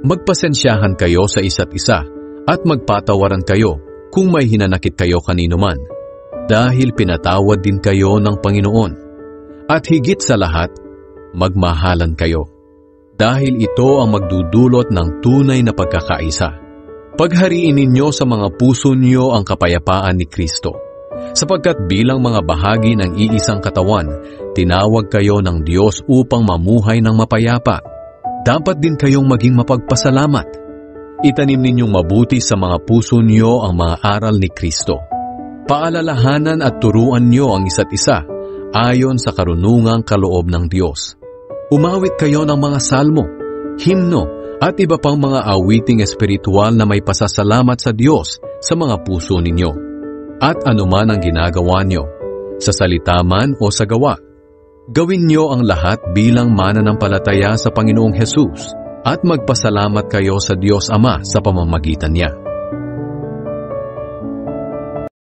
Magpasensyahan kayo sa isa't isa at magpatawaran kayo kung may hinanakit kayo kanino man, dahil pinatawad din kayo ng Panginoon. At higit sa lahat, magmahalan kayo, dahil ito ang magdudulot ng tunay na pagkakaisa. Paghariin ninyo sa mga puso niyo ang kapayapaan ni Kristo, sapagkat bilang mga bahagi ng iisang katawan, tinawag kayo ng Diyos upang mamuhay ng mapayapa. Dapat din kayong maging mapagpasalamat. Itanim ninyong mabuti sa mga puso niyo ang mga aral ni Kristo. Paalalahanan at turuan niyo ang isa't isa ayon sa karunungang kaloob ng Diyos. Umawit kayo ng mga salmo, himno, at iba pang mga awiting espiritual na may pasasalamat sa Diyos sa mga puso ninyo. At anuman ang ginagawa niyo, sa salita man o sa gawa, gawin niyo ang lahat bilang mananampalataya sa Panginoong Hesus at magpasalamat kayo sa Diyos Ama sa pamamagitan niya.